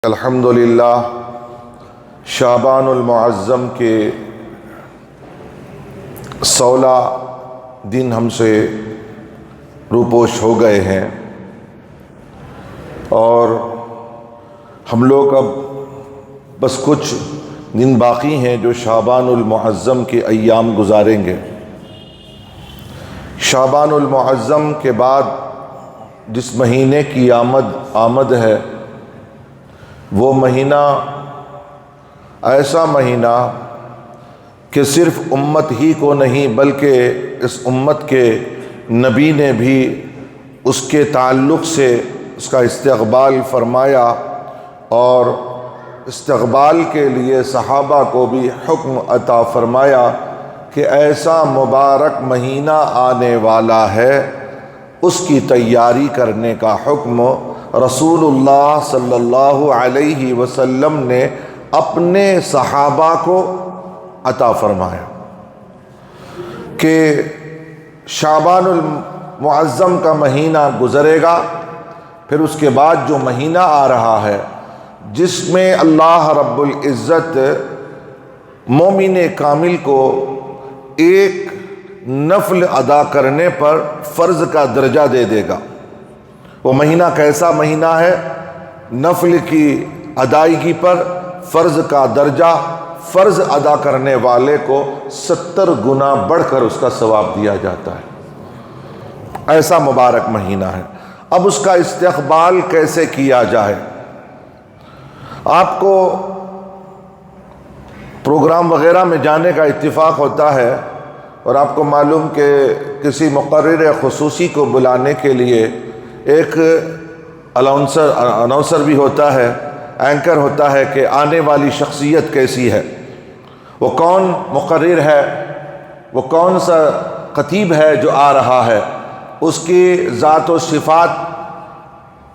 الحمدللہ شعبان المعظم کے 16 دن ہم سے روپوش ہو گئے ہیں اور ہم لوگ اب بس کچھ دن باقی ہیں جو شعبان المعظم کے ایام گزاریں گے۔ شعبان المعظم کے بعد جس مہینے کی آمد ہے وہ مہینہ ایسا مہینہ کہ صرف امت ہی کو نہیں بلکہ اس امت کے نبی نے بھی اس کے تعلق سے اس کا استقبال فرمایا اور استقبال کے لیے صحابہ کو بھی حکم عطا فرمایا کہ ایسا مبارک مہینہ آنے والا ہے، اس کی تیاری کرنے کا حکم رسول اللہ صلی اللہ علیہ وسلم نے اپنے صحابہ کو عطا فرمایا کہ شعبان المعظم کا مہینہ گزرے گا، پھر اس کے بعد جو مہینہ آ رہا ہے جس میں اللہ رب العزت مومن کامل کو ایک نفل ادا کرنے پر فرض کا درجہ دے دے گا۔ وہ مہینہ کیسا مہینہ ہے؟ نفل کی ادائیگی پر فرض کا درجہ فرض ادا کرنے والے کو 70 گنا بڑھ کر اس کا ثواب دیا جاتا ہے۔ ایسا مبارک مہینہ ہے۔ اب اس کا استقبال کیسے کیا جائے؟ آپ کو پروگرام وغیرہ میں جانے کا اتفاق ہوتا ہے اور آپ کو معلوم کہ کسی مقرر خصوصی کو بلانے کے لیے ایک اناؤنسر بھی ہوتا ہے، اینکر ہوتا ہے کہ آنے والی شخصیت کیسی ہے، وہ کون مقرر ہے، وہ کون سا خطیب ہے جو آ رہا ہے، اس کی ذات و صفات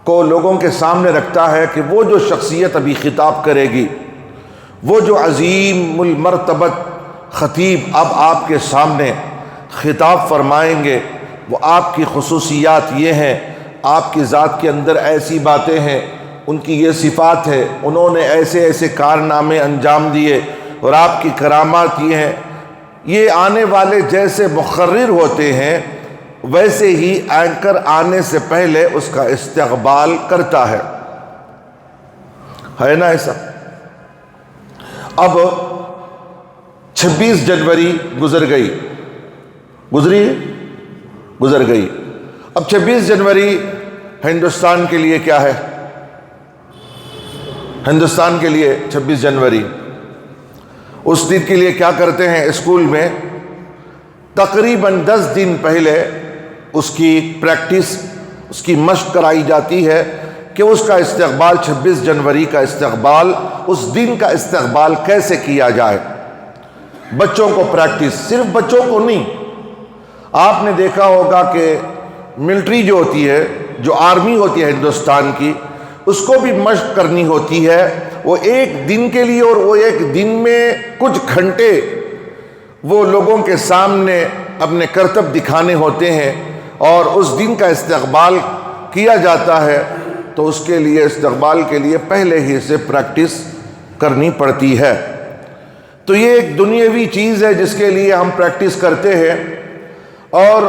کو لوگوں کے سامنے رکھتا ہے کہ وہ جو شخصیت ابھی خطاب کرے گی، وہ جو عظیم المرتبت خطیب اب آپ کے سامنے خطاب فرمائیں گے، وہ آپ کی خصوصیات یہ ہیں، آپ کی ذات کے اندر ایسی باتیں ہیں، ان کی یہ صفات ہے، انہوں نے ایسے ایسے کارنامے انجام دیے اور آپ کی کرامات یہ ہیں۔ یہ آنے والے جیسے مقرر ہوتے ہیں ویسے ہی اینکر آنے سے پہلے اس کا استقبال کرتا ہے نا ایسا؟ اب 26 جنوری گزر گئی، اب 26 جنوری ہندوستان کے لیے کیا ہے؟ ہندوستان کے لیے 26 جنوری اس دن کے لیے کیا کرتے ہیں؟ اسکول میں تقریباً 10 دن پہلے اس کی پریکٹس، اس کی مشق کرائی جاتی ہے کہ اس کا استقبال 26 جنوری کا استقبال، اس دن کا استقبال کیسے کیا جائے۔ بچوں کو پریکٹس، صرف بچوں کو نہیں، آپ نے دیکھا ہوگا کہ ملٹری جو ہوتی ہے، جو آرمی ہوتی ہے ہندوستان کی، اس کو بھی مشق کرنی ہوتی ہے۔ وہ ایک دن کے لیے اور وہ ایک دن میں کچھ گھنٹے وہ لوگوں کے سامنے اپنے کرتب دکھانے ہوتے ہیں اور اس دن کا استقبال کیا جاتا ہے، تو اس کے لیے استقبال کے لیے پہلے ہی سے پریکٹس کرنی پڑتی ہے۔ تو یہ ایک دنیاوی چیز ہے جس کے لیے ہم پریکٹس کرتے ہیں۔ اور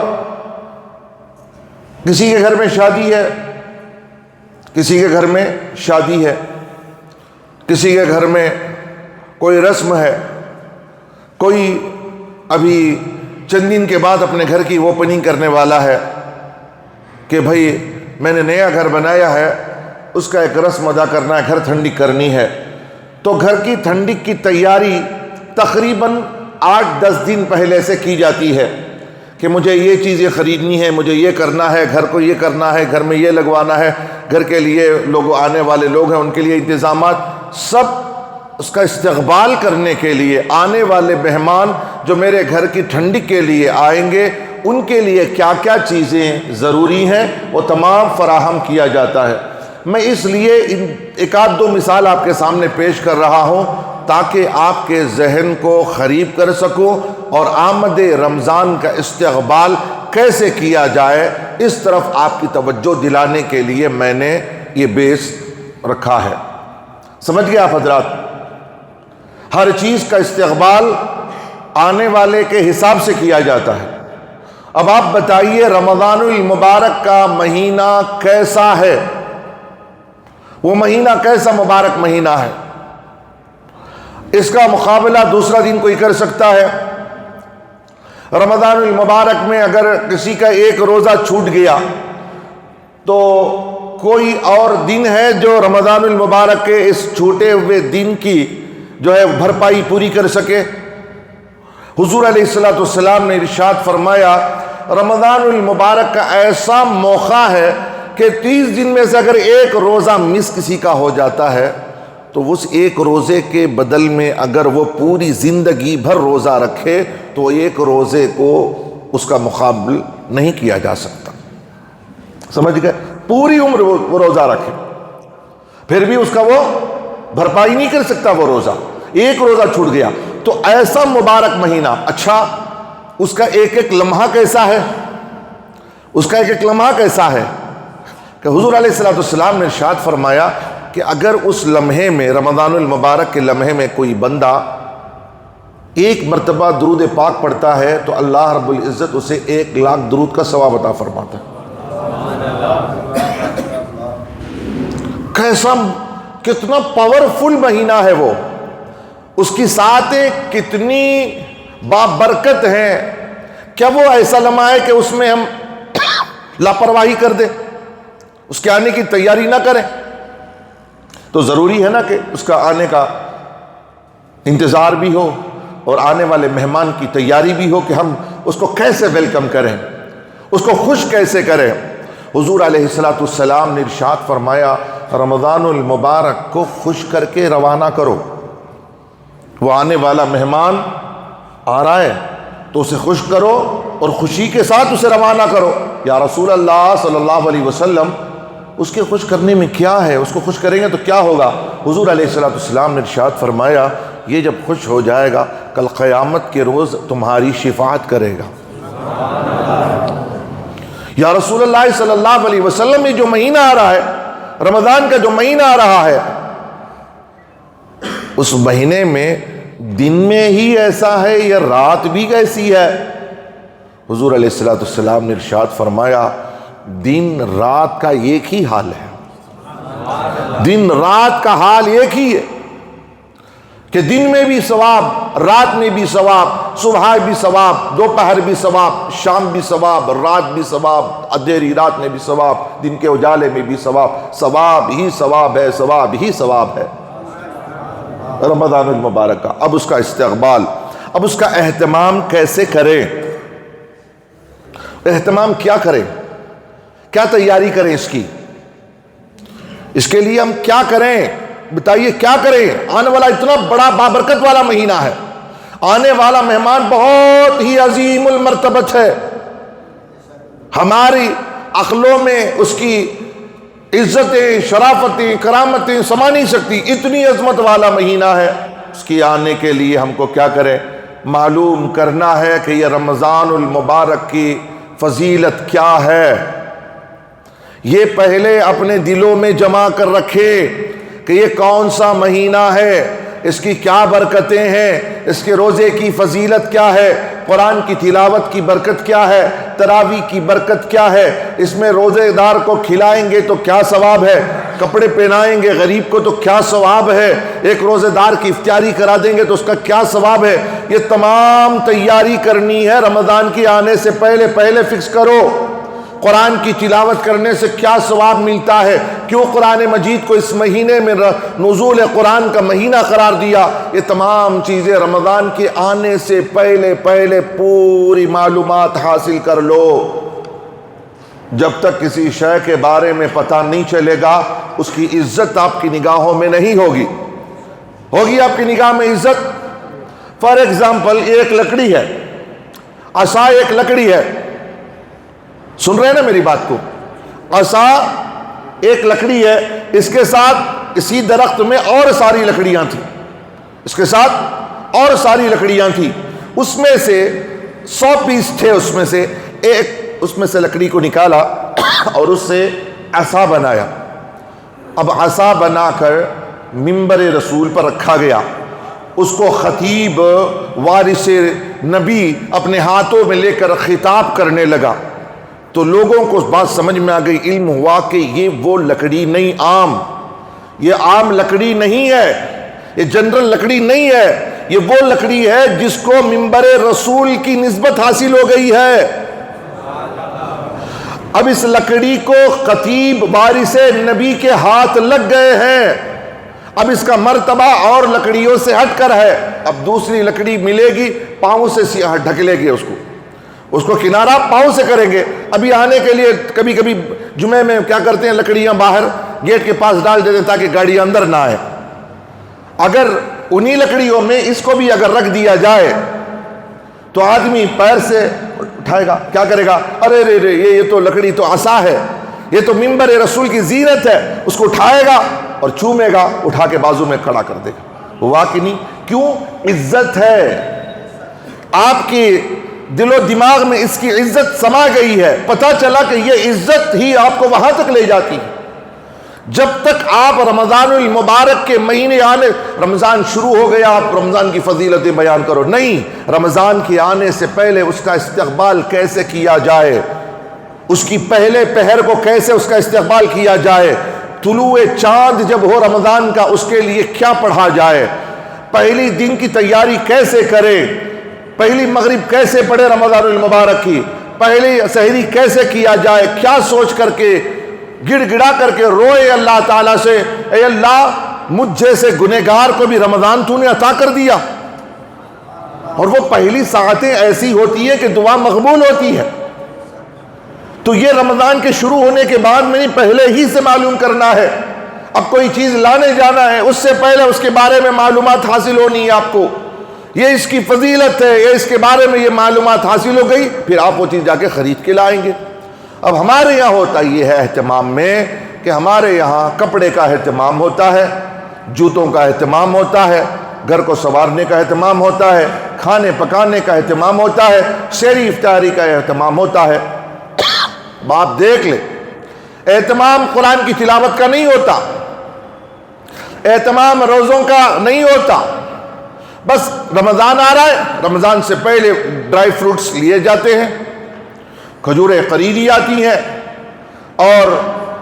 کسی کے گھر میں شادی ہے، کسی کے گھر میں شادی ہے، کسی کے گھر میں کوئی رسم ہے، کوئی ابھی چند دن کے بعد اپنے گھر کی اوپننگ کرنے والا ہے کہ بھائی میں نے نیا گھر بنایا ہے، اس کا ایک رسم ادا کرنا ہے، گھر ٹھنڈک کرنی ہے۔ تو گھر کی ٹھنڈک کی تیاری تقریباً 8-10 دن پہلے سے کی جاتی ہے کہ مجھے یہ چیزیں خریدنی ہے، مجھے یہ کرنا ہے، گھر کو یہ کرنا ہے، گھر میں یہ لگوانا ہے، گھر کے لیے لوگ آنے والے لوگ ہیں ان کے لیے انتظامات، سب اس کا استقبال کرنے کے لیے آنے والے مہمان جو میرے گھر کی ٹھنڈک کے لیے آئیں گے ان کے لیے کیا کیا چیزیں ضروری ہیں وہ تمام فراہم کیا جاتا ہے۔ میں اس لیے ایک آدھ دو مثال آپ کے سامنے پیش کر رہا ہوں تاکہ آپ کے ذہن کو قریب کر سکوں اور آمد رمضان کا استقبال کیسے کیا جائے اس طرف آپ کی توجہ دلانے کے لیے میں نے یہ بیس رکھا ہے۔ سمجھ گئے آپ حضرات؟ ہر چیز کا استقبال آنے والے کے حساب سے کیا جاتا ہے۔ اب آپ بتائیے رمضان المبارک کا مہینہ کیسا ہے؟ وہ مہینہ کیسا مبارک مہینہ ہے؟ اس کا مقابلہ دوسرا دن کوئی کر سکتا ہے؟ رمضان المبارک میں اگر کسی کا ایک روزہ چھوٹ گیا تو کوئی اور دن ہے جو رمضان المبارک کے اس چھوٹے ہوئے دن کی جو ہے بھرپائی پوری کر سکے؟ حضور علیہ الصلوۃ والسلام نے ارشاد فرمایا رمضان المبارک کا ایسا موقع ہے کہ 30 دن میں سے اگر ایک روزہ مس کسی کا ہو جاتا ہے تو اس ایک روزے کے بدل میں اگر وہ پوری زندگی بھر روزہ رکھے تو ایک روزے کو اس کا مقابل نہیں کیا جا سکتا۔ سمجھ گئے؟ پوری عمر وہ روزہ رکھے پھر بھی اس کا وہ بھرپائی نہیں کر سکتا وہ روزہ، ایک روزہ چھوٹ گیا۔ تو ایسا مبارک مہینہ، اچھا اس کا ایک ایک لمحہ کیسا ہے؟ اس کا ایک ایک لمحہ کیسا ہے کہ حضور علیہ الصلوۃ والسلام نے ارشاد فرمایا کہ اگر اس لمحے میں، رمضان المبارک کے لمحے میں کوئی بندہ ایک مرتبہ درود پاک پڑھتا ہے تو اللہ رب العزت اسے 1,00,000 درود کا ثواب عطا فرماتا ہے۔ کیسا، کتنا پاورفل مہینہ ہے وہ، اس کی ساعتیں کتنی بابرکت ہیں۔ کیا وہ ایسا لمحہ ہے کہ اس میں ہم لاپرواہی کر دیں، اس کے آنے کی تیاری نہ کریں؟ تو ضروری ہے نا کہ اس کا آنے کا انتظار بھی ہو اور آنے والے مہمان کی تیاری بھی ہو کہ ہم اس کو کیسے ویلکم کریں، اس کو خوش کیسے کریں۔ حضور علیہ الصلوۃ والسلام نے ارشاد فرمایا رمضان المبارک کو خوش کر کے روانہ کرو۔ وہ آنے والا مہمان آ رہا ہے تو اسے خوش کرو اور خوشی کے ساتھ اسے روانہ کرو۔ یا رسول اللہ صلی اللہ علیہ وسلم، اس کے خوش کرنے میں کیا ہے؟ اس کو خوش کریں گے تو کیا ہوگا؟ حضور علیہ الصلوۃ والسلام نے ارشاد فرمایا یہ جب خوش ہو جائے گا کل قیامت کے روز تمہاری شفاعت کرے گا۔ یا رسول اللہ صلی اللہ علیہ وسلم، یہ جو مہینہ آ رہا ہے، رمضان کا جو مہینہ آ رہا ہے، اس مہینے میں دن میں ہی ایسا ہے یا رات بھی کیسی ہے؟ حضور علیہ الصلوۃ والسلام نے ارشاد فرمایا دن رات کا ایک ہی حال ہے، دن رات کا حال ایک ہی ہے کہ دن میں بھی ثواب، رات میں بھی ثواب، صبح بھی ثواب، دوپہر بھی ثواب، شام بھی ثواب، رات بھی ثواب، اندھیری رات میں بھی ثواب، دن کے اجالے میں بھی ثواب، ثواب ہی ثواب ہے، ثواب ہی ثواب ہے رمضان المبارک کا۔ اب اس کا استقبال، اب اس کا اہتمام کیسے کریں؟ اہتمام کیا کریں؟ کیا تیاری کریں اس کی؟ اس کے لیے ہم کیا کریں؟ بتائیے کیا کریں؟ آنے والا اتنا بڑا بابرکت والا مہینہ ہے، آنے والا مہمان بہت ہی عظیم المرتبت ہے، ہماری عقلوں میں اس کی عزتیں، شرافتیں، کرامتیں سما نہیں سکتی، اتنی عظمت والا مہینہ ہے۔ اس کی آنے کے لیے ہم کو کیا کریں؟ معلوم کرنا ہے کہ یہ رمضان المبارک کی فضیلت کیا ہے۔ یہ پہلے اپنے دلوں میں جمع کر رکھے کہ یہ کون سا مہینہ ہے، اس کی کیا برکتیں ہیں، اس کے روزے کی فضیلت کیا ہے، قرآن کی تلاوت کی برکت کیا ہے، تراویح کی برکت کیا ہے، اس میں روزے دار کو کھلائیں گے تو کیا ثواب ہے، کپڑے پہنائیں گے غریب کو تو کیا ثواب ہے، ایک روزے دار کی افطاری کرا دیں گے تو اس کا کیا ثواب ہے۔ یہ تمام تیاری کرنی ہے، رمضان کی آنے سے پہلے پہلے فکس کرو۔ قرآن کی تلاوت کرنے سے کیا ثواب ملتا ہے، کیوں قرآن مجید کو اس مہینے میں نزول قرآن کا مہینہ قرار دیا، یہ تمام چیزیں رمضان کے آنے سے پہلے پہلے پوری معلومات حاصل کر لو۔ جب تک کسی شے کے بارے میں پتہ نہیں چلے گا اس کی عزت آپ کی نگاہوں میں نہیں ہوگی۔ ہوگی آپ کی نگاہ میں عزت؟ فار ایگزامپل ایک لکڑی ہے، عصا ایک لکڑی ہے، سن رہے ہیں نا میری بات کو؟ عصا ایک لکڑی ہے، اس کے ساتھ اسی درخت میں اور ساری لکڑیاں تھیں، اس کے ساتھ اور ساری لکڑیاں تھیں، اس میں سے 100 پیس تھے، اس میں سے ایک، اس میں سے لکڑی کو نکالا اور اس سے عصا بنایا۔ اب عصا بنا کر منبر رسول پر رکھا گیا، اس کو خطیب وارث نبی اپنے ہاتھوں میں لے کر خطاب کرنے لگا، تو لوگوں کو بات سمجھ میں آ گئی، علم ہوا کہ یہ وہ لکڑی نہیں، یہ عام لکڑی نہیں ہے، یہ جنرل لکڑی نہیں ہے، یہ وہ لکڑی ہے جس کو منبر رسول کی نسبت حاصل ہو گئی ہے۔ اب اس لکڑی کو خطیب وارث نبی کے ہاتھ لگ گئے ہیں، اب اس کا مرتبہ اور لکڑیوں سے ہٹ کر ہے، اب دوسری لکڑی ملے گی، پاؤں سے ڈھکلے گی، اس کو کنارہ پاؤں سے کریں گے۔ ابھی آنے کے لیے کبھی کبھی جمعے میں کیا کرتے ہیں، لکڑیاں باہر گیٹ کے پاس ڈال دیتے ہیں تاکہ گاڑی اندر نہ آئے۔ اگر انہی لکڑیوں میں اس کو بھی اگر رکھ دیا جائے تو آدمی پیر سے اٹھائے گا، کیا کرے گا، ارے رے رے یہ تو لکڑی تو عصا ہے، یہ تو منبر رسول کی زینت ہے، اس کو اٹھائے گا اور چومے گا، اٹھا کے بازو میں کھڑا کر دے گا۔ ہوا کہ نہیں؟ کیوں؟ عزت ہے، آپ کی دل و دماغ میں اس کی عزت سما گئی ہے، پتہ چلا کہ یہ عزت ہی آپ کو وہاں تک لے جاتی ہے۔ جب تک آپ رمضان المبارک کے مہینے آنے، رمضان شروع ہو گیا آپ رمضان کی فضیلتیں بیان کرو، نہیں، رمضان کے آنے سے پہلے اس کا استقبال کیسے کیا جائے، اس کی پہلے پہر کو کیسے اس کا استقبال کیا جائے، طلوع چاند جب ہو رمضان کا اس کے لیے کیا پڑھا جائے، پہلی دن کی تیاری کیسے کرے، پہلی مغرب کیسے پڑھے رمضان المبارک کی، پہلی سحری کیسے کیا جائے، کیا سوچ کر کے گڑ گڑا کر کے روئے اللہ تعالیٰ سے، اے اللہ مجھ جیسے گنہگار کو بھی رمضان تو نے عطا کر دیا۔ اور وہ پہلی ساعتیں ایسی ہوتی ہے کہ دعا مقبول ہوتی ہے، تو یہ رمضان کے شروع ہونے کے بعد میں پہلے ہی سے معلوم کرنا ہے، اب کوئی چیز لانے جانا ہے اس سے پہلے اس کے بارے میں معلومات حاصل ہونی ہے آپ کو، یہ اس کی فضیلت ہے، یہ اس کے بارے میں یہ معلومات حاصل ہو گئی، پھر آپ وہ چیز جا کے خرید کے لائیں گے۔ اب ہمارے یہاں ہوتا یہ ہے اہتمام میں کہ ہمارے یہاں کپڑے کا اہتمام ہوتا ہے، جوتوں کا اہتمام ہوتا ہے، گھر کو سنوارنے کا اہتمام ہوتا ہے، کھانے پکانے کا اہتمام ہوتا ہے، سحری افطاری کا اہتمام ہوتا ہے۔ آپ دیکھ لیں، اہتمام قرآن کی تلاوت کا نہیں ہوتا، اہتمام روزوں کا نہیں ہوتا، بس رمضان آ رہا ہے، رمضان سے پہلے ڈرائی فروٹس لیے جاتے ہیں، کھجوریں خریدی آتی ہیں، اور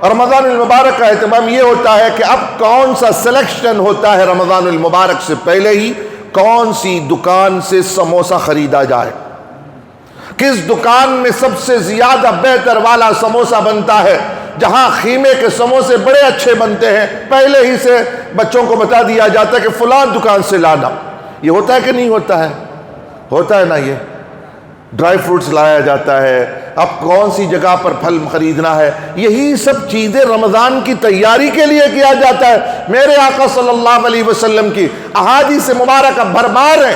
رمضان المبارک کا اہتمام یہ ہوتا ہے کہ اب کون سا سلیکشن ہوتا ہے رمضان المبارک سے پہلے ہی، کون سی دکان سے سموسہ خریدا جائے، کس دکان میں سب سے زیادہ بہتر والا سموسہ بنتا ہے، جہاں خیمے کے سموسے بڑے اچھے بنتے ہیں پہلے ہی سے بچوں کو بتا دیا جاتا ہے کہ فلاں دکان سے لانا۔ یہ ہوتا ہے کہ نہیں ہوتا ہے؟ ہوتا ہے نا، یہ ڈرائی فروٹس لایا جاتا ہے، اب کون سی جگہ پر پھل خریدنا ہے، یہی سب چیزیں رمضان کی تیاری کے لیے کیا جاتا ہے۔ میرے آقا صلی اللہ علیہ وسلم کی احادیث مبارکہ بھرمار ہیں،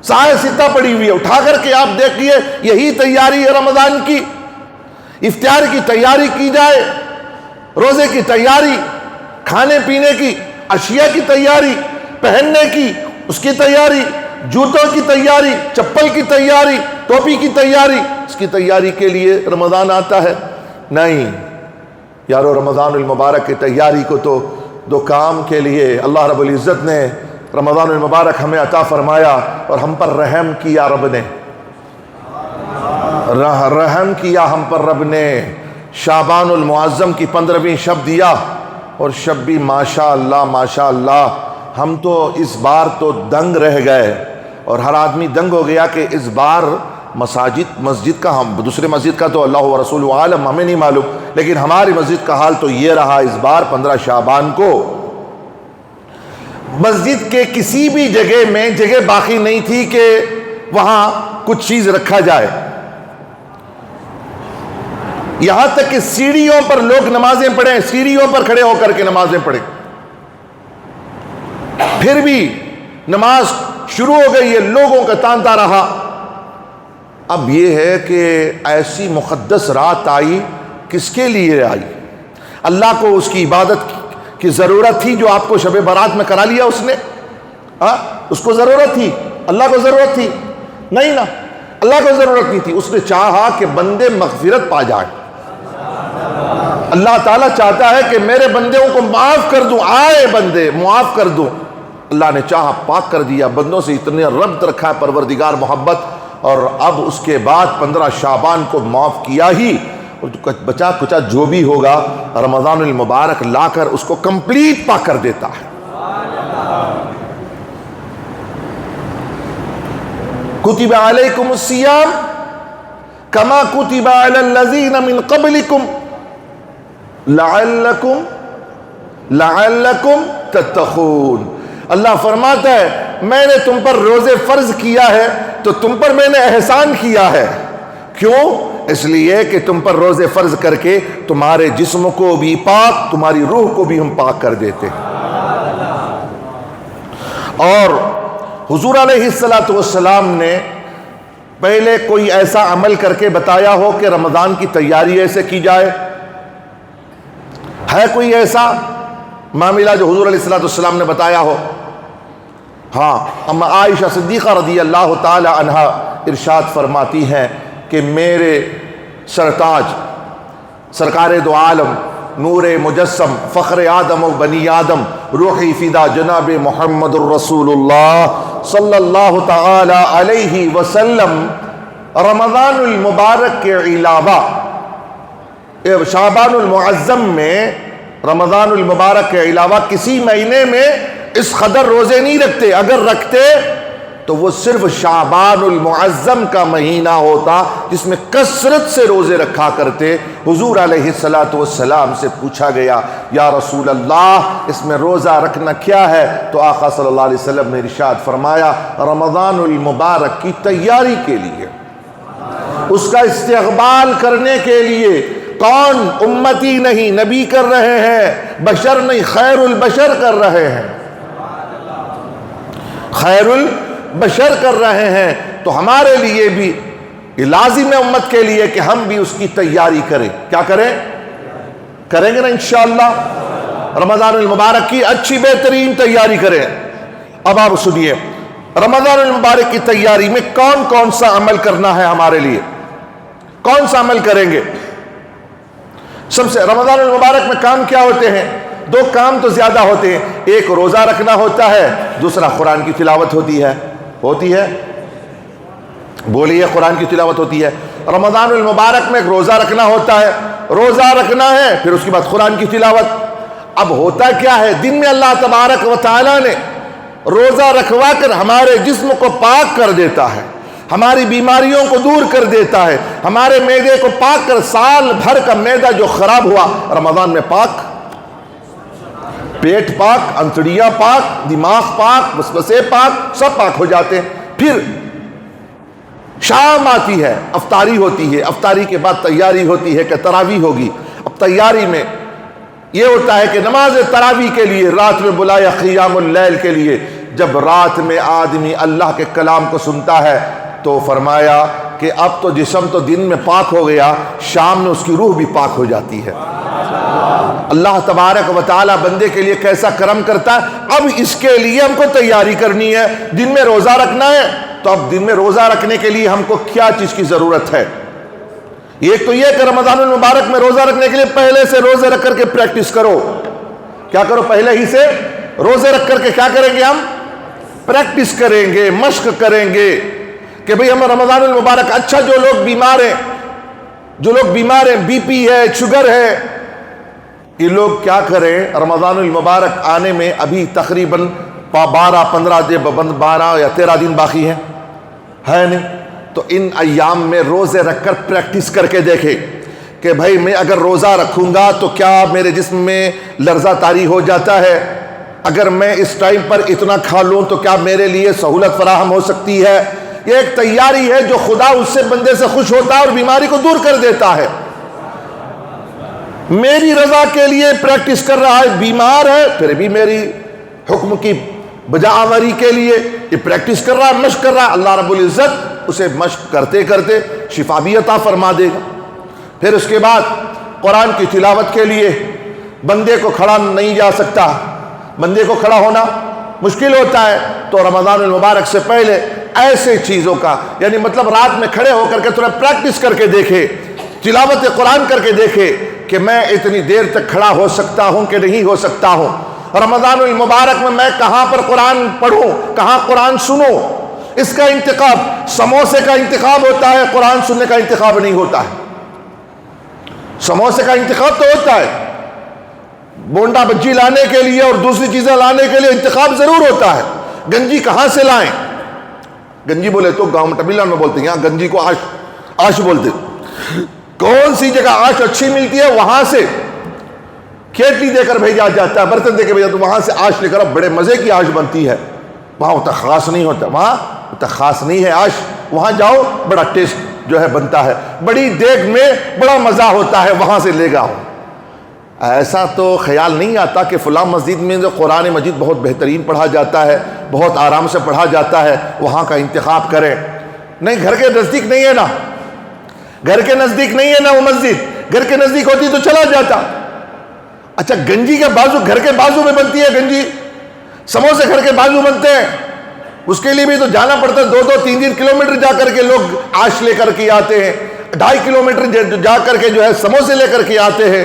سائے ستہ پڑی ہوئی ہے، اٹھا کر کے آپ دیکھیے، یہی تیاری ہے رمضان کی۔ افطار کی تیاری کی جائے، روزے کی تیاری، کھانے پینے کی اشیاء کی تیاری، پہننے کی اس کی تیاری، جوتوں کی تیاری، چپل کی تیاری، ٹوپی کی تیاری، اس کی تیاری کے لیے رمضان آتا ہے؟ نہیں یارو، رمضان المبارک کی تیاری کو تو دو کام کے لیے اللہ رب العزت نے رمضان المبارک ہمیں عطا فرمایا، اور ہم پر رحم کیا، رب نے رحم کیا ہم پر، رب نے شعبان المعظم کی 15ویں شب دیا، اور شب بھی ماشاءاللہ ماشاءاللہ ہم تو اس بار تو دنگ رہ گئے، اور ہر آدمی دنگ ہو گیا کہ اس بار مسجد کا، ہم دوسرے مسجد کا تو اللہ و رسول عالم ہمیں نہیں معلوم، لیکن ہماری مسجد کا حال تو یہ رہا، اس بار 15 شعبان کو مسجد کے کسی بھی جگہ میں جگہ باقی نہیں تھی کہ وہاں کچھ چیز رکھا جائے، یہاں تک کہ سیڑھیوں پر لوگ نمازیں پڑھیں، سیڑھیوں پر کھڑے ہو کر کے نمازیں پڑھیں، پھر بھی نماز شروع ہو گئی ہے، لوگوں کا تانتا رہا۔ اب یہ ہے کہ ایسی مقدس رات آئی، کس کے لیے آئی؟ اللہ کو اس کی عبادت کی ضرورت تھی جو آپ کو شب برات میں کرا لیا اس نے؟ اس کو ضرورت تھی؟ اللہ کو ضرورت تھی؟ نہیں نا، اللہ کو ضرورت نہیں تھی، اس نے چاہا کہ بندے مغفرت پا جائیں، اللہ تعالیٰ چاہتا ہے کہ میرے بندوں کو معاف کر دوں، آئے بندے معاف کر دوں، اللہ نے چاہا پاک کر دیا، بندوں سے اتنے ربط رکھا ہے پروردگار محبت، اور اب اس کے بعد 15 شعبان کو معاف کیا ہی، بچا کچا جو بھی ہوگا رمضان المبارک لا کر اس کو کمپلیٹ پاک کر دیتا ہے۔ کتب علیکم الصیام کما کتب علی الذین من قبلکم لعلکم تتقون۔ اللہ فرماتا ہے میں نے تم پر روزے فرض کیا ہے تو تم پر میں نے احسان کیا ہے۔ کیوں؟ اس لیے کہ تم پر روزے فرض کر کے تمہارے جسم کو بھی پاک، تمہاری روح کو بھی ہم پاک کر دیتے ہیں۔ اور حضور علیہ السلام نے پہلے کوئی ایسا عمل کر کے بتایا ہو کہ رمضان کی تیاری ایسے کی جائے؟ ہے کوئی ایسا معاملہ جو حضور علیہ السلام نے بتایا ہو؟ ہاں، اما عائشہ صدیقہ رضی اللہ تعالی عنہا ارشاد فرماتی ہیں کہ میرے سرتاج سرکار دو عالم نور مجسم فخر آدم و بنی آدم روحی فدا جناب محمد الرسول اللہ صلی اللہ تعالی علیہ وسلم رمضان المبارک کے علاوہ شعبان المعظم میں رمضان المبارک کے علاوہ کسی مہینے میں اس قدر روزے نہیں رکھتے، اگر رکھتے تو وہ صرف شعبان المعظم کا مہینہ ہوتا جس میں کثرت سے روزے رکھا کرتے۔ حضور علیہ السلام سے پوچھا گیا یا رسول اللہ اس میں روزہ رکھنا کیا ہے؟ تو آقا صلی اللہ علیہ وسلم نے ارشاد فرمایا رمضان المبارک کی تیاری کے لیے، اس کا استقبال کرنے کے لیے۔ کون؟ امتی نہیں، نبی کر رہے ہیں، بشر نہیں، خیر البشر کر رہے ہیں، خیر البشر کر رہے ہیں۔ تو ہمارے لیے بھی یہ لازم ہے امت کے لیے کہ ہم بھی اس کی تیاری کریں۔ کیا کریں؟ کریں گے نا انشاءاللہ، رمضان المبارک کی اچھی بہترین تیاری کریں۔ اب آپ سنیے رمضان المبارک کی تیاری میں کون کون سا عمل کرنا ہے ہمارے لیے، کون سا عمل کریں گے؟ سب سے رمضان المبارک میں کام کیا ہوتے ہیں؟ دو کام تو زیادہ ہوتے ہیں، ایک روزہ رکھنا ہوتا ہے، دوسرا قرآن کی تلاوت ہوتی ہے بولیے قرآن کی تلاوت ہوتی ہے۔ رمضان المبارک میں ایک روزہ رکھنا ہوتا ہے، روزہ رکھنا ہے، پھر اس کے بعد قرآن کی تلاوت۔ اب ہوتا کیا ہے، دن میں اللہ تبارک و تعالیٰ نے روزہ رکھوا کر ہمارے جسم کو پاک کر دیتا ہے، ہماری بیماریوں کو دور کر دیتا ہے، ہمارے معدے کو پاک کر سال بھر کا معدہ جو خراب ہوا رمضان میں پاک، پیٹ پاک، انتڑیاں پاک، دماغ پاک، وسوسے پاک، سب پاک ہو جاتے ہیں۔ پھر شام آتی ہے، افطاری ہوتی ہے، افطاری کے بعد تیاری ہوتی ہے کہ تراویح ہوگی۔ اب تیاری میں یہ ہوتا ہے کہ نماز تراویح کے لیے رات میں بلایا قیام اللیل کے لیے، جب رات میں آدمی اللہ کے کلام کو سنتا ہے تو فرمایا کہ اب تو جسم تو دن میں پاک ہو گیا، شام میں اس کی روح بھی پاک ہو جاتی ہے۔ اللہ تبارک و تعالی بندے کے لیے کیسا کرم کرتا ہے۔ اب اس کے لیے ہم کو تیاری کرنی ہے، دن میں روزہ رکھنا ہے، تو اب دن میں روزہ رکھنے کے لیے ہم کو کیا چیز کی ضرورت ہے؟ ایک تو یہ کہ رمضان المبارک میں روزہ رکھنے کے لیے پہلے سے روزے رکھ کر کے پریکٹس کرو۔ کیا کرو؟ پہلے ہی سے روزے رکھ کر کے کیا کریں گے؟ ہم پریکٹس کریں گے، مشق کریں گے کہ بھئی ہم رمضان المبارک، اچھا جو لوگ بیمار ہیں بی پی ہے، شوگر ہے، یہ لوگ کیا کریں؟ رمضان المبارک آنے میں ابھی تقریباً 12 یا 13 دن باقی ہے نہیں؟ تو ان ایام میں روزے رکھ کر پریکٹس کر کے دیکھیں کہ بھائی میں اگر روزہ رکھوں گا تو کیا میرے جسم میں لرزہ طاری ہو جاتا ہے؟ اگر میں اس ٹائم پر اتنا کھا لوں تو کیا میرے لیے سہولت فراہم ہو سکتی ہے؟ یہ ایک تیاری ہے جو خدا اس سے بندے سے خوش ہوتا ہے اور بیماری کو دور کر دیتا ہے۔ میری رضا کے لیے پریکٹس کر رہا ہے، بیمار ہے پھر بھی میری حکم کی بجا آوری کے لیے یہ پریکٹس کر رہا ہے، مشق کر رہا ہے، اللہ رب العزت اسے مشق کرتے کرتے شفا بھی عطا فرما دے گا۔ پھر اس کے بعد قرآن کی تلاوت کے لیے بندے کو کھڑا نہیں جا سکتا، بندے کو کھڑا ہونا مشکل ہوتا ہے، تو رمضان المبارک سے پہلے ایسے چیزوں کا یعنی مطلب رات میں کھڑے ہو کر کے تھوڑا پریکٹس کر کے دیکھے، تلاوت قرآن کر کے دیکھے، کہ میں اتنی دیر تک کھڑا ہو سکتا ہوں کہ نہیں ہو سکتا ہوں۔ رمضان المبارک میں کہاں پر قرآن پڑھوں، کہاں قرآن سنوں، اس کا انتخاب سموسے کا انتخاب ہوتا ہے، قرآن سننے کا انتخاب نہیں ہوتا ہے۔ سموسے کا انتخاب تو ہوتا ہے، بونڈا بجی لانے کے لیے اور دوسری چیزیں لانے کے لیے انتخاب ضرور ہوتا ہے۔ گنجی کہاں سے لائیں؟ گنجی بولے تو گاؤں میں تمل ناڈو میں بولتے ہیں، یہاں گنجی کو آش بولتے ہیں۔ کون سی جگہ آش اچھی ملتی ہے وہاں سے کیٹلی دے کر بھیجا جاتا ہے، برتن دے کے بھیجا، تو وہاں سے آش لے کر بڑے مزے کی آش بنتی ہے۔ وہاں اتنا خاص نہیں ہوتا، وہاں اتنا خاص نہیں ہے آش، وہاں جاؤ بڑا ٹیسٹ جو ہے بنتا ہے، بڑی دیگ میں بڑا مزہ ہوتا ہے، وہاں سے لے گا۔ ایسا تو خیال نہیں آتا کہ فلاں مسجد میں جو قرآن مجید بہت بہترین پڑھا جاتا ہے، بہت آرام سے پڑھا جاتا ہے، وہاں کا انتخاب کریں۔ نہیں، گھر کے نزدیک نہیں ہے نا، گھر کے نزدیک نہیں ہے نا وہ مسجد، گھر کے نزدیک ہوتی تو چلا جاتا۔ اچھا، گنجی کے بازو، گھر کے بازو میں بنتی ہے گنجی، سموسے گھر کے بازو بنتے ہیں، اس کے لیے بھی تو جانا پڑتا ہے، 2-3 کلومیٹر جا کر کے لوگ آش لے کر کے آتے ہیں، 2.5 کلومیٹر جا کر کے جو ہے سموسے لے کر کے آتے ہیں۔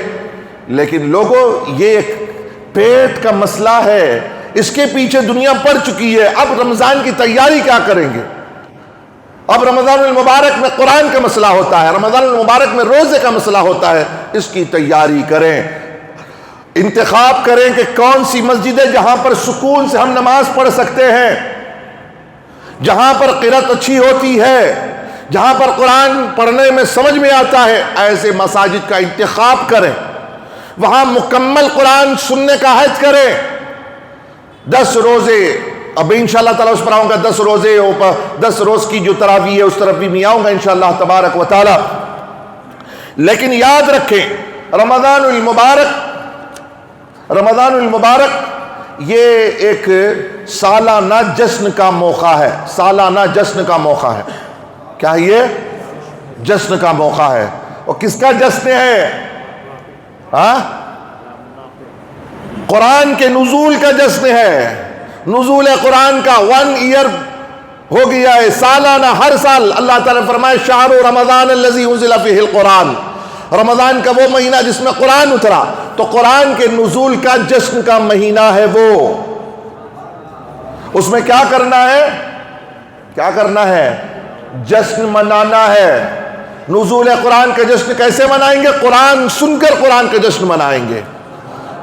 لیکن لوگوں، یہ ایک پیٹ کا مسئلہ ہے، اس کے پیچھے دنیا پڑ چکی ہے۔ اب رمضان کی تیاری کیا کریں گے؟ اب رمضان المبارک میں قرآن کا مسئلہ ہوتا ہے، رمضان المبارک میں روزے کا مسئلہ ہوتا ہے، اس کی تیاری کریں، انتخاب کریں کہ کون سی مسجد ہے جہاں پر سکون سے ہم نماز پڑھ سکتے ہیں، جہاں پر قرات اچھی ہوتی ہے، جہاں پر قرآن پڑھنے میں سمجھ میں آتا ہے، ایسے مساجد کا انتخاب کریں، وہاں مکمل قرآن سننے کا عہد کریں۔ 10 روزے، اب انشاءاللہ تعالیٰ اس پر آؤں گا، 10 روزے، 10 روز کی جو تراویح ہے اس طرف بھی میں آؤں گا انشاءاللہ تبارک و تعالیٰ۔ لیکن یاد رکھیں، رمضان المبارک یہ ایک سالانہ جشن کا موقع ہے، سالانہ جشن کا موقع ہے۔ کیا یہ جشن کا موقع ہے؟ اور کس کا جشن ہے؟ قرآن کے نزول کا جشن ہے، نزول قرآن کا 1 ایئر ہو گیا ہے، سالانہ، ہر سال اللہ تعالیٰ نے فرمایا شہر رمضان الذی انزل فیہ القرآن، رمضان کا وہ مہینہ جس میں قرآن اترا، تو قرآن کے نزول کا جشن کا مہینہ ہے وہ۔ اس میں کیا کرنا ہے؟ کیا کرنا ہے؟ جشن منانا ہے۔ نزول قرآن کا جشن کیسے منائیں گے؟ قرآن سن کر قرآن کا جشن منائیں گے۔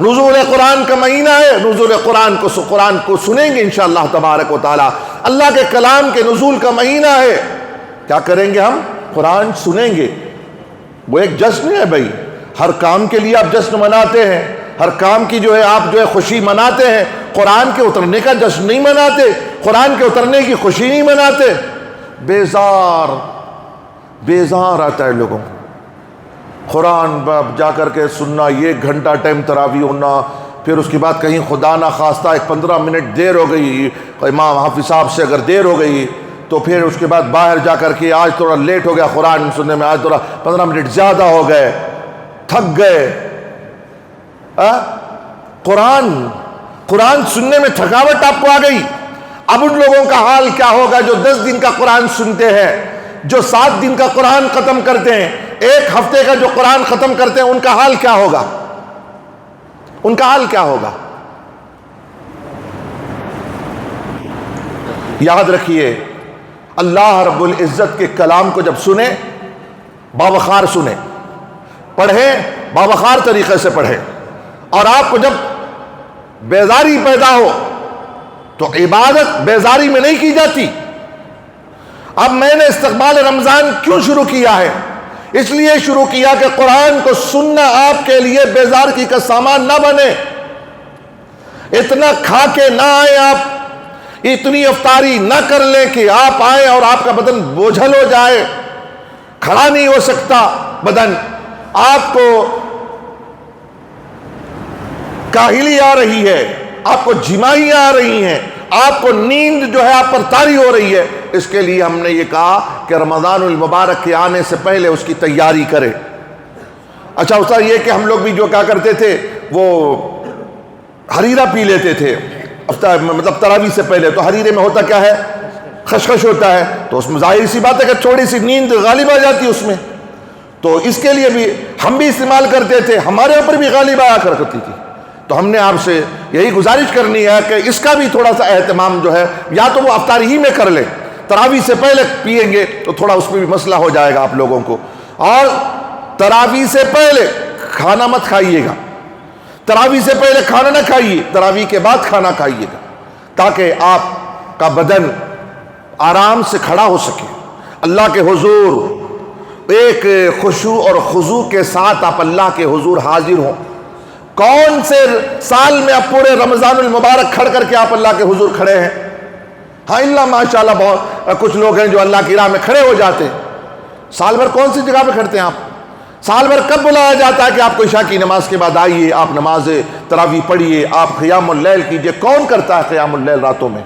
نزول قرآن کا مہینہ ہے، نزول قرآن کو سنیں گے انشاءاللہ تبارک و تعالی۔ اللہ کے کلام کے نزول کا مہینہ ہے، کیا کریں گے ہم؟ قرآن سنیں گے۔ وہ ایک جشن ہے بھائی، ہر کام کے لیے آپ جشن مناتے ہیں، ہر کام کی جو ہے آپ جو ہے خوشی مناتے ہیں، قرآن کے اترنے کا جشن نہیں مناتے، قرآن کے اترنے کی خوشی نہیں مناتے۔ بیزار آتا ہے لوگوں کو قرآن جا کر کے سننا، 1 گھنٹہ ٹائم تراویح ہونا، پھر اس کے بعد کہیں خدا نہ خواستہ 15 منٹ دیر ہو گئی، امام حافظ صاحب سے اگر دیر ہو گئی تو پھر اس کے بعد باہر جا کر کے آج تھوڑا لیٹ ہو گیا قرآن سننے میں، آج تھوڑا 15 منٹ زیادہ ہو گئے، تھک گئے۔ قرآن سننے میں تھکاوٹ آپ کو آ گئی۔ اب ان لوگوں کا حال کیا ہوگا جو 10 دن کا قرآن سنتے ہیں، جو 7 دن کا قرآن ختم کرتے ہیں، 1 ہفتے کا جو قرآن ختم کرتے ہیں، ان کا حال کیا ہوگا؟ ان کا حال کیا ہوگا؟ یاد رکھیے، اللہ رب العزت کے کلام کو جب سنیں، باوقار سنیں، پڑھیں، باوقار طریقے سے پڑھیں، اور آپ کو جب بیزاری پیدا ہو تو عبادت بیزاری میں نہیں کی جاتی۔ اب میں نے استقبال رمضان کیوں شروع کیا ہے؟ اس لیے شروع کیا کہ قرآن کو سننا آپ کے لیے بیزارگی کا سامان نہ بنے، اتنا کھا کے نہ آئے آپ، اتنی افطاری نہ کر لیں کہ آپ آئیں اور آپ کا بدن بوجھل ہو جائے، کھڑا نہیں ہو سکتا بدن، آپ کو کاہلی آ رہی ہے، آپ کو جمائی آ رہی ہیں، آپ کو نیند جو ہے آپ پر طاری ہو رہی ہے۔ اس کے لیے ہم نے یہ کہا کہ رمضان المبارک کے آنے سے پہلے اس کی تیاری کریں۔ اچھا، اس طرح یہ کہ ہم لوگ بھی جو کیا کرتے تھے، وہ حریرہ پی لیتے تھے مطلب تراویح سے پہلے، تو حریرے میں ہوتا کیا ہے؟ خشخش ہوتا ہے، تو اس میں ظاہر سی بات ہے کہ تھوڑی سی نیند غالب آ جاتی ہے اس میں، تو اس کے لیے بھی ہم بھی استعمال کرتے تھے، ہمارے اوپر بھی غالب آیا کرتی تھی. تو ہم نے آپ سے یہی گزارش کرنی ہے کہ اس کا بھی تھوڑا سا اہتمام جو ہے، یا تو وہ افطار ہی میں کر لیں، تراویح سے پہلے پئیں گے تو تھوڑا اس میں بھی مسئلہ ہو جائے گا آپ لوگوں کو. اور تراویح سے پہلے کھانا مت کھائیے گا، تراویح سے پہلے کھانا نہ کھائیے، تراویح کے بعد کھانا کھائیے گا، تاکہ آپ کا بدن آرام سے کھڑا ہو سکے، اللہ کے حضور ایک خشوع اور خضوع کے ساتھ آپ اللہ کے حضور حاضر ہوں. کون سے سال میں اب پورے رمضان المبارک کھڑ کر کے آپ اللہ کے حضور کھڑے ہیں؟ ہاں اللہ ماشاءاللہ بہت کچھ لوگ ہیں جو اللہ کی راہ میں کھڑے ہو جاتے ہیں. سال بھر کون سی جگہ پہ کھڑتے ہیں آپ؟ سال بھر کب بلایا جاتا ہے کہ آپ کو عشاء کی نماز کے بعد آئیے، آپ نماز تراویح پڑھیے، آپ قیام اللیل کیجئے؟ کون کرتا ہے قیام اللیل راتوں میں؟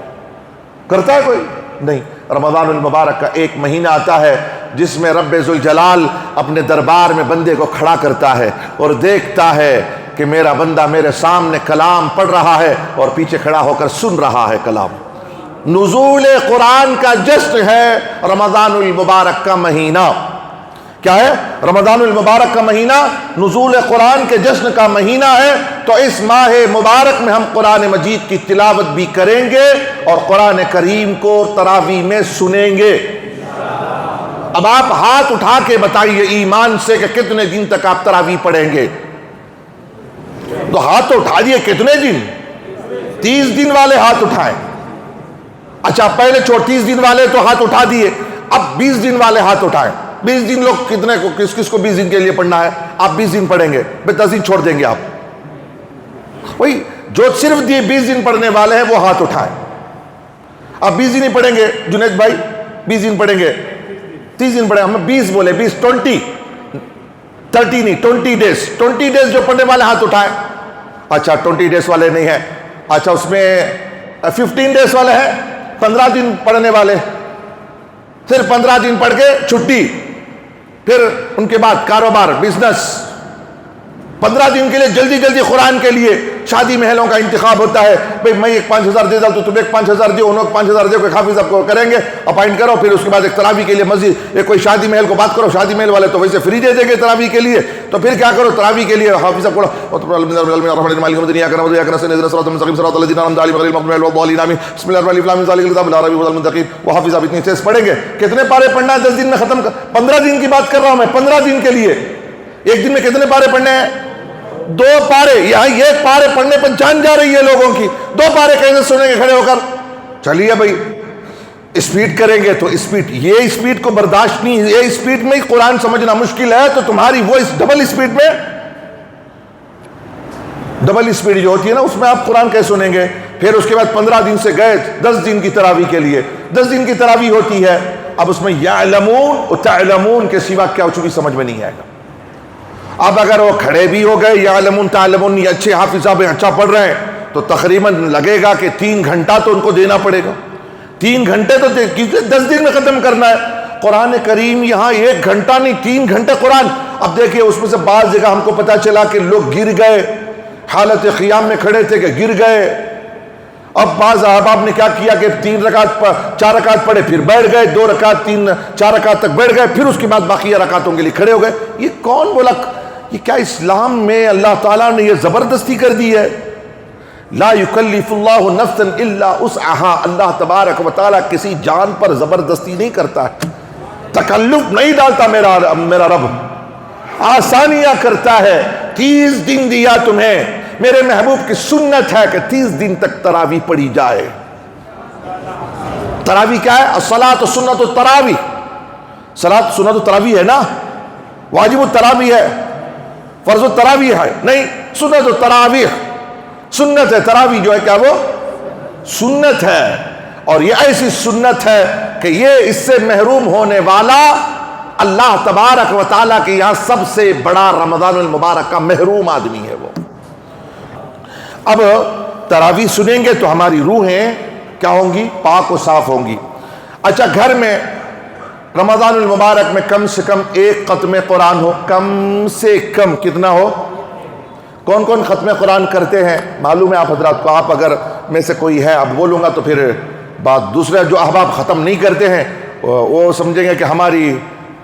کرتا ہے کوئی؟ نہیں. رمضان المبارک کا ایک مہینہ آتا ہے جس میں رب ذوالجلال اپنے دربار میں بندے کو کھڑا کرتا ہے اور دیکھتا ہے کہ میرا بندہ میرے سامنے کلام پڑھ رہا ہے اور پیچھے کھڑا ہو کر سن رہا ہے کلام. نزول قرآن کا جشن ہے رمضان المبارک کا مہینہ. کیا ہے؟ رمضان المبارک کا مہینہ نزول قرآن کے جشن کا مہینہ ہے. تو اس ماہ مبارک میں ہم قرآن مجید کی تلاوت بھی کریں گے اور قرآن کریم کو تراویح میں سنیں گے. اب آپ ہاتھ اٹھا کے بتائیے ایمان سے کہ کتنے دن تک آپ تراویح پڑھیں گے؟ تو ہاتھ تو اٹھا دیے. کتنے دن؟ 30 دن والے ہاتھ اٹھائیں. اچھا پہلے 30 دن والے تو ہاتھ اٹھا دیے، اب 20 دن والے ہاتھ اٹھائیں. 20 دن لوگ کتنے کو کس کو 20 دن کے لیے پڑھنا ہے؟ آپ 20 دن پڑھیں گے، بے 10 دن چھوڑ دیں گے آپ. وہی جو صرف 20 دن پڑھنے والے ہیں وہ ہاتھ اٹھائیں. آپ 20 دن ہی پڑھیں گے جنید بھائی؟ 20 دن پڑھیں گے؟ 30 دن پڑھیں. ہم 20 بولے، 20 30 نہیں 20 ڈیز. 20 ڈیز جو پڑھنے والے ہاتھ اٹھائیں. اچھا 20 ڈیز والے نہیں ہیں. اچھا اس میں 15 ڈیز والے ہیں، 15 دن پڑھنے والے. صرف 15 دن پڑھ کے چھٹی، پھر ان کے بعد کاروبار بزنس. 15 دن کے لیے جلدی جلدی قرآن کے لیے شادی محلوں کا انتخاب ہوتا ہے. بھئی میں ایک 5,000 دے دوں تو تم ایک 5,000 دیو، انہوں 5,000 دیو، کوئی حافظ آپ کو کریں گے اپائنٹ کرو. پھر اس کے بعد ایک تراویح کے لیے مسجد ایک کوئی شادی محل کو بات کرو، شادی محل والے تو ویسے فری دے دیں گے تراویح کے لیے. تو پھر کیا کرو؟ تراویح کے لیے حافظ آپ کو وہ حافظ آپ اتنی تیز پڑھیں گے. کتنے پارے پڑھنا ہے 10 دن میں ختم؟ 15 دن کی بات کر رہا ہوں میں، 15 دن کے لیے. ایک دن میں کتنے پارے پڑھنے ہیں؟ 2 پارے. یہاں ایک پارے پڑھنے پر جان جا رہی ہے لوگوں کی. 2 پارے کیسے سنیں گے کھڑے ہو کر؟ چلیے بھائی اسپیڈ کریں گے تو اسپیڈ، یہ اسپیڈ کو برداشت نہیں. یہ اسپیڈ میں ہی قرآن سمجھنا مشکل ہے، تو تمہاری وہ ڈبل اسپیڈ میں، ڈبل اسپیڈ جو ہوتی ہے نا اس میں آپ قرآن کیسے سنیں گے؟ پھر اس کے بعد 15 دن سے گئے 10 دن کی تراویح کے لیے. 10 دن کی تراویح ہوتی ہے. اب اس میں یعلمون و تعلمون کے سوا کیا کچھ بھی سمجھ میں نہیں آئے گا. اب اگر وہ کھڑے بھی ہو گئے یعلمون تعلمون، یہ اچھے حافظ صاحب اچھا پڑھ رہے ہیں، تو تقریباً لگے گا کہ 3 گھنٹہ تو ان کو دینا پڑے گا. 3 گھنٹے تو 10 دن میں ختم کرنا ہے. قرآن کریم یہاں 1 گھنٹہ نہیں 3 گھنٹے قرآن. اب دیکھیے اس میں سے بعض جگہ ہم کو پتا چلا کہ لوگ گر گئے، حالت قیام میں کھڑے تھے کہ گر گئے. اب بعض احباب نے کیا کیا کہ 4 رکعت پڑھے، پھر بیٹھ گئے، 2 رکعت 4 رکعت تک بیٹھ گئے، پھر اس کے بعد باقی رکعتوں کے لیے کھڑے ہو گئے. یہ کون بولا؟ یہ کیا اسلام میں اللہ تعالیٰ نے یہ زبردستی کر دی ہے؟ لا یکلف اللہ نفسا الا وسعہا. اللہ تبارک و تعالیٰ کسی جان پر زبردستی نہیں کرتا ہے، تکلف نہیں ڈالتا. میرا رب آسانیاں کرتا ہے. 30 دن دیا تمہیں. میرے محبوب کی سنت ہے کہ 30 دن تک تراویح پڑھی جائے. تراویح کیا ہے؟ الصلاۃ سنت التراویح. صلاۃ سنت التراویح ہے نا، واجب التراویح ہے، فرض التراویح ہے نہیں، سنت التراویح. سنت ہے تراویح جو ہے، کیا وہ سنت ہے. اور یہ ایسی سنت ہے کہ یہ اس سے محروم ہونے والا اللہ تبارک و تعالیٰ کے یہاں سب سے بڑا رمضان المبارک کا محروم آدمی ہے وہ. اب تراویح سنیں گے تو ہماری روحیں کیا ہوں گی؟ پاک و صاف ہوں گی. اچھا گھر میں رمضان المبارک میں کم سے کم 1 ختم قرآن ہو. کم سے کم کتنا ہو؟ کون کون ختم قرآن کرتے ہیں معلوم ہے آپ حضرات کو؟ آپ اگر میں سے کوئی ہے اب بولوں گا تو پھر بات دوسرے جو احباب ختم نہیں کرتے ہیں وہ سمجھیں گے کہ ہماری